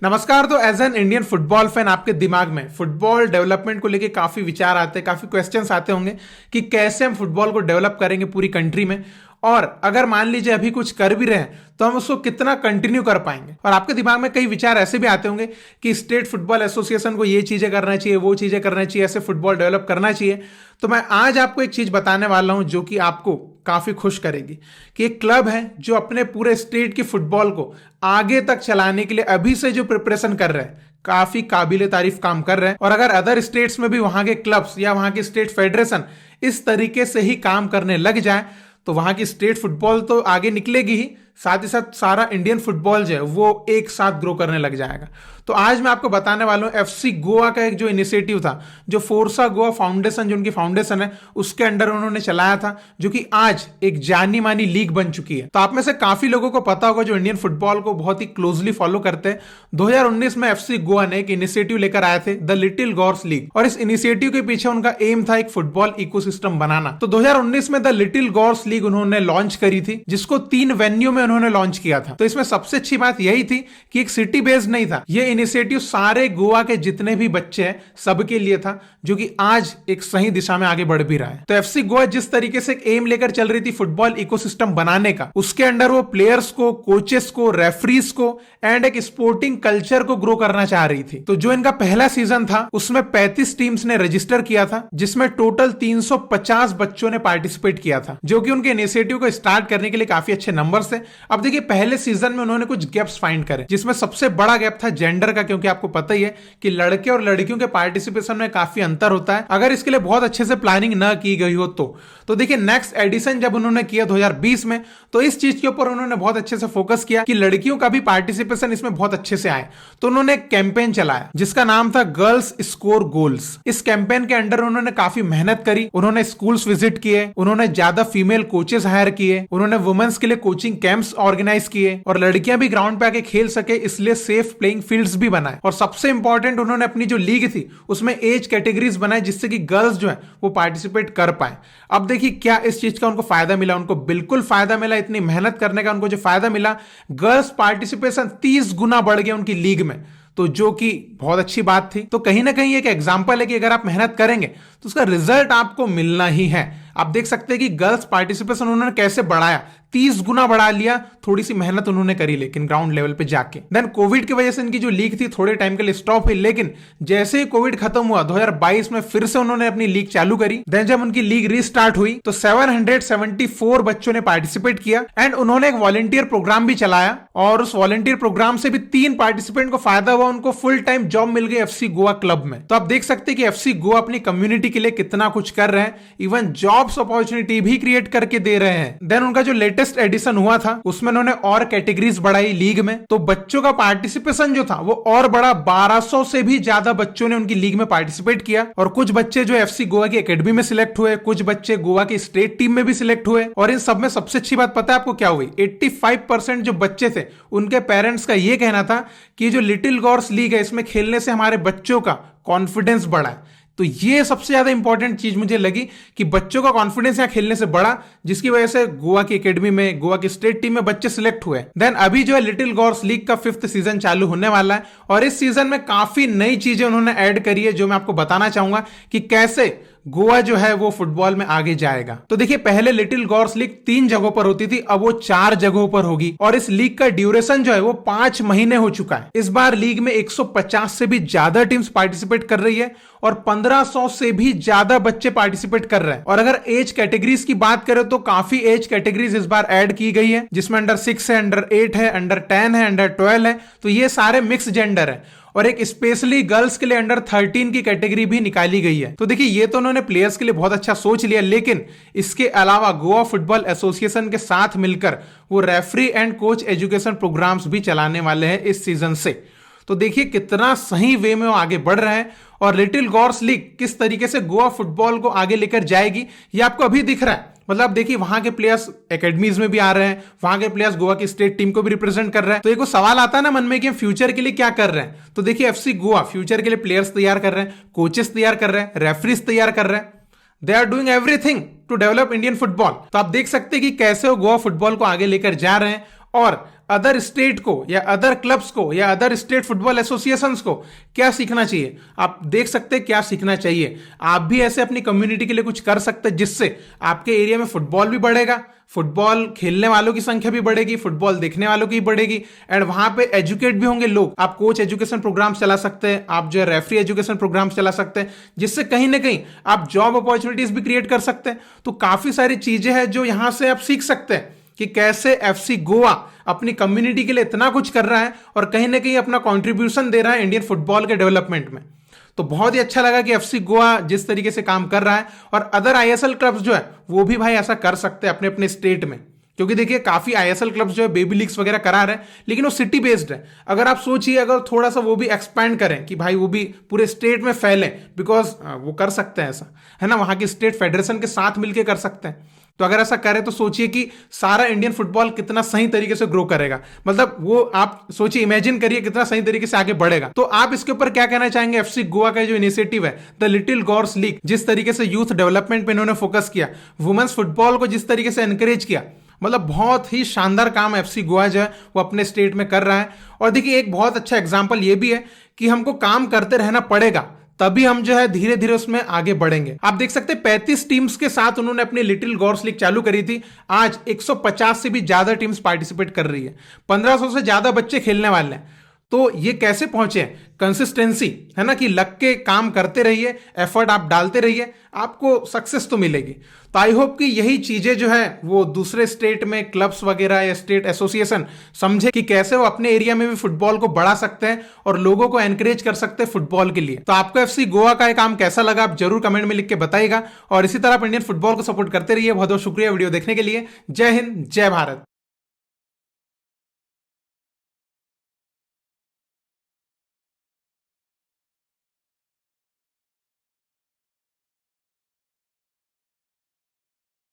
नमस्कार। तो as an Indian football fan आपके दिमाग में फुटबॉल डेवलपमेंट को लेके काफी विचार आते हैं, काफी क्वेश्चंस आते होंगे कि कैसे हम फुटबॉल को डेवलप करेंगे पूरी कंट्री में, और अगर मान लीजिए अभी कुछ कर भी रहे हैं तो हम उसको कितना कंटिन्यू कर पाएंगे। और आपके दिमाग में कई विचार ऐसे भी आते होंगे कि स्टेट फुटबॉल एसोसिएशन को ये चीजें करना चाहिए, वो चीजें करना चाहिए, ऐसे फुटबॉल डेवलप करना चाहिए। तो मैं आज आपको एक चीज बताने वाला हूं जो कि आपको काफी खुश करेगी कि एक क्लब है जो अपने पूरे स्टेट की फुटबॉल को आगे तक चलाने के लिए अभी से जो प्रिपरेशन कर रहे हैं, काफी काबिले तारीफ काम कर रहे हैं। और अगर अदर स्टेट्स में भी वहां के क्लब्स या वहां की स्टेट फेडरेशन इस तरीके से ही काम करने लग जाए तो वहां की स्टेट फुटबॉल तो आगे निकलेगी ही, साथ ही साथ सारा इंडियन फुटबॉल जो है वो एक साथ ग्रो करने लग जाएगा। तो आज मैं आपको बताने वाला हूं एफसी गोवा का एक जो इनिशिएटिव था, जो फोर्सा गोवा फाउंडेशन, जो उनकी फाउंडेशन है उसके अंडर उन्होंने चलाया था, जो कि आज एक जानी मानी लीग बन चुकी है। तो आप में से काफी लोगों को पता होगा जो इंडियन फुटबॉल को बहुत ही क्लोजली फॉलो करते हैं। 2019 में एफसी गोवा ने एक इनिशिएटिव लेकर आए थे, द लिटिल गॉर्स लीग, और इस इनिशिएटिव के पीछे उनका एम था एक फुटबॉल इकोसिस्टम बनाना। तो 2019 में द लिटिल गॉर्स लीग उन्होंने लॉन्च करी थी, जिसको 3 वेन्यू में उन्होंने लॉन्च किया था। तो इसमें सबसे अच्छी बात यही थी कि एक सिटी बेस्ड नहीं था, ये इनिशिएटिव सारे गोवा के जितने भी बच्चे हैं सबके लिए था, जो कि आज एक सही दिशा में आगे बढ़ भी रहा है। तो एफसी गोवा जिस तरीके से एक एम लेकर चल रही थी फुटबॉल इकोसिस्टम बनाने का, उसके अंडर वो प्लेयर्स को, कोचेस को, रेफरीज को एंड एक स्पोर्टिंग कल्चर को ग्रो करना चाह रही थी। तो जो इनका पहला सीजन था उसमें 35 टीम्स ने रजिस्टर किया था, जिसमें टोटल 350 बच्चों ने पार्टिसिपेट किया था, जो कि उनके इनिशिएटिव को स्टार्ट करने के लिए काफी अच्छे नंबर्स थे। अब देखिए पहले सीजन में उन्होंने कुछ गैप्स फाइंड करे, जिसमें सबसे बड़ा गैप था जेंडर का, क्योंकि आपको पता ही है कि लड़के और लड़कियों के पार्टिसिपेशन में काफी अंतर होता है अगर इसके लिए बहुत अच्छे से प्लानिंग ना की गई हो तो देखिए नेक्स्ट एडिशन जब उन्होंने किया 2020 में, तो इस चीज के ऊपर उन्होंने बहुत अच्छे से फोकस किया कि लड़कियों का भी पार्टिसिपेशन इसमें बहुत अच्छे से आए। तो उन्होंने एक कैंपेन चलाया जिसका नाम था गर्ल्स स्कोर गोल्स। इस कैंपेन के अंडर उन्होंने काफी मेहनत करी, उन्होंने स्कूल्स विजिट किए, उन्होंने ज्यादा फीमेल कोचेस हायर किए, उन्होंने वुमेन्स के लिए कोचिंग कैंप्स ऑर्गेनाइज किए, और लड़कियां भी ग्राउंड पे आके खेल सके इसलिए सेफ प्लेइंग फील्ड्स भी बनाए। और सबसे इंपॉर्टेंट, उन्होंने अपनी जो लीग थी उसमें एज कैटेगरीज बनाए जिससे कि गर्ल्स जो है वो पार्टिसिपेट कर पाए। अब देखिए क्या इस चीज का उनको फायदा मिला, उनको बिल्कुल फायदा मिला। इतनी मेहनत करने का उनको जो फायदा मिला, गर्ल्स पार्टिसिपेशन 30 गुना बढ़ गया उनकी लीग में, तो जो कि बहुत अच्छी बात थी। तो कहीं ना कहीं एक एग्जांपल है कि अगर आप मेहनत करेंगे तो उसका रिजल्ट आपको मिलना ही है। आप देख सकते हैं कि गर्ल्स पार्टिसिपेशन उन्होंने कैसे बढ़ाया, 30 गुना बढ़ा लिया। थोड़ी सी मेहनत उन्होंने करी लेकिन ग्राउंड लेवल पे जाके। देन कोविड की वजह से इनकी जो लीग थी थोड़े टाइम के लिए स्टॉप हुई, लेकिन जैसे ही कोविड खत्म हुआ 2022 में फिर से उन्होंने अपनी लीग चालू करी। देन जब उनकी लीग रीस्टार्ट हुई तो 774 बच्चों ने पार्टिसिपेट किया एंड उन्होंने एक वॉलंटियर प्रोग्राम भी चलाया, और उस वॉलंटियर प्रोग्राम से भी 3 पार्टिसिपेंट को फायदा हुआ, उनको फुल टाइम जॉब मिल गई एफसी गोवा क्लब में। तो आप देख सकते हैं कि एफसी गोवा अपनी कम्युनिटी के लिए कितना कुछ कर रहे हैं, इवन जॉब्स अपॉर्चुनिटी भी क्रिएट करके दे रहे हैं। देन उनका जो लेटेस्ट एडिशन हुआ था उसमें उन्होंने और कैटेगरीज बढ़ाई लीग में, तो बच्चों का पार्टिसिपेशन जो था वो और बड़ा, 1200 से भी ज्यादा बच्चों ने उनकी लीग में पार्टिसिपेट किया। और कुछ बच्चे जो एफसी गोवा की एकेडमी में सिलेक्ट हुए, कुछ बच्चे गोवा की स्टेट टीम में भी सिलेक्ट हुए। और इन सब में सबसे अच्छी बात पता है आपको क्या हुई, 85% जो बच्चे थे उनके पेरेंट्स का ये कहना था कि जो लिटिल गॉर्स लीग है इसमें खेलने से हमारे बच्चों का कॉन्फिडेंस बढ़ा है। तो ये सबसे ज्यादा इंपॉर्टेंट चीज मुझे लगी कि बच्चों का कॉन्फिडेंस यहां खेलने से बढ़ा, जिसकी वजह से गोवा की एकेडमी में, गोवा की स्टेट टीम में बच्चे सिलेक्ट हुए। देन अभी जो है लिटिल गॉर्स लीग का 5th सीजन चालू होने वाला है, और इस सीजन में काफी नई चीजें उन्होंने ऐड करी है जो मैं आपको बताना चाहूंगा कि कैसे गोवा जो है वो फुटबॉल में आगे जाएगा। तो देखिए पहले लिटिल गॉर्स लीग 3 जगहों पर होती थी, अब वो 4 जगहों पर होगी, और इस लीग का ड्यूरेशन जो है वो 5 महीने हो चुका है। इस बार लीग में 150 से भी ज्यादा टीम्स पार्टिसिपेट कर रही है और 1500 से भी ज्यादा बच्चे पार्टिसिपेट कर रहे हैं। और अगर एज कैटेगरीज की बात करें तो काफी एज कैटेगरीज इस बार ऐड की गई है, जिसमें अंडर 6 है, अंडर 8 है, अंडर 10 है, अंडर 12 है। तो ये सारे मिक्स जेंडर है, और एक स्पेशली गर्ल्स के लिए अंडर 13 की कैटेगरी भी निकाली गई है। तो देखिए ये तो उन्होंने प्लेयर्स के लिए बहुत अच्छा सोच लिया, लेकिन इसके अलावा गोवा फुटबॉल एसोसिएशन के साथ मिलकर वो referee and coach education programs भी चलाने वाले हैं इस सीजन से। तो देखिए कितना सही वे में वो आगे बढ़ रहे हैं, और लिटिल गॉर्स लीग किस तरीके से गोवा फुटबॉल को आगे लेकर जाएगी ये आपको अभी दिख रहा है। मतलब देखिए वहां के प्लेयर्स एकेडमीज में भी आ रहे हैं, वहां के प्लेयर्स गोवा की स्टेट टीम को भी रिप्रेजेंट कर रहे हैं। तो एक सवाल आता है ना मन में कि हम फ्यूचर के लिए क्या कर रहे हैं। तो देखिए एफसी गोवा फ्यूचर के लिए प्लेयर्स तैयार कर रहे हैं, कोचेस तैयार कर रहे हैं, रेफरीज तैयार कर रहे हैं। They are doing everything to develop Indian football. तो आप देख सकते हैं कि कैसे वो गोवा फुटबॉल को आगे लेकर जा रहे हैं। और अदर स्टेट को या अदर क्लब्स को या अदर स्टेट फुटबॉल एसोसिएशंस को क्या सीखना चाहिए। आप देख सकते हैं क्या सीखना चाहिए। आप भी ऐसे अपनी कम्युनिटी के लिए कुछ कर सकते हैं जिससे आपके एरिया में फुटबॉल भी बढ़ेगा, फुटबॉल खेलने वालों की संख्या भी बढ़ेगी, फुटबॉल देखने वालों की बढ़ेगी, एंड वहां पे एजुकेट भी होंगे लोग। आप कोच एजुकेशन प्रोग्राम चला सकते हैं, आप जो है रेफरी एजुकेशन प्रोग्राम चला सकते हैं, जिससे कहीं ना कहीं आप जॉब अपॉर्चुनिटीज भी क्रिएट कर सकते हैं। तो काफी सारी चीजें हैं जो यहां से आप सीख सकते हैं कि कैसे एफसी गोवा अपनी कम्युनिटी के लिए इतना कुछ कर रहा है और कहीं ना कहीं अपना कंट्रीब्यूशन दे रहा है इंडियन फुटबॉल के डेवलपमेंट में। तो बहुत ही अच्छा लगा कि एफसी गोवा जिस तरीके से काम कर रहा है, और अदर आईएसएल क्लब्स जो है वो भी भाई ऐसा कर सकते हैं अपने अपने स्टेट में। क्योंकि देखिए काफी आईएसएल क्लब्स जो है बेबी लीग्स वगैरह करा रहे हैं, लेकिन वो सिटी बेस्ड है। अगर आप सोचिए अगर थोड़ा सा वो भी एक्सपैंड करें कि भाई वो भी पूरे स्टेट में फैले, बिकॉज वो कर सकते हैं ऐसा, है ना, वहां की स्टेट फेडरेशन के साथ मिलकर कर सकते हैं। तो अगर ऐसा करें तो सोचिए कि सारा इंडियन फुटबॉल कितना सही तरीके से ग्रो करेगा। मतलब वो आप सोचिए, इमेजिन करिए कितना सही तरीके से आगे बढ़ेगा। तो आप इसके ऊपर क्या कहना चाहेंगे? एफसी गोवा का जो इनिशिएटिव है द लिटिल गॉर्स लीग, जिस तरीके से यूथ डेवलपमेंट पे इन्होंने फोकस किया, वुमेन्स फुटबॉल को जिस तरीके से एनकरेज किया, मतलब बहुत ही शानदार काम एफसी गोवा जो है वो अपने स्टेट में कर रहा है। और देखिए एक बहुत अच्छा एग्जांपल ये भी है कि हमको काम करते रहना पड़ेगा, तभी हम जो है धीरे धीरे उसमें आगे बढ़ेंगे। आप देख सकते हैं 35 टीम्स के साथ उन्होंने अपनी लिटिल गॉर्स लीग चालू करी थी। आज 150 से भी ज्यादा टीम्स पार्टिसिपेट कर रही है, 1500 से ज्यादा बच्चे खेलने वाले हैं। तो ये कैसे पहुंचे? कंसिस्टेंसी, है ना, कि लग के काम करते रहिए, एफर्ट आप डालते रहिए, आपको सक्सेस तो मिलेगी। तो आई होप कि यही चीजें जो है वो दूसरे स्टेट में क्लब्स वगैरह या स्टेट एसोसिएशन समझे कि कैसे वो अपने एरिया में भी फुटबॉल को बढ़ा सकते हैं और लोगों को एनकरेज कर सकते हैं फुटबॉल के लिए। तो आपको एफसी गोवा का काम कैसा लगा आप जरूर कमेंट में लिख के बताइएगा, और इसी तरह आप इंडियन फुटबॉल को सपोर्ट करते रहिए। बहुत बहुत शुक्रिया वीडियो देखने के लिए। जय हिंद, जय भारत।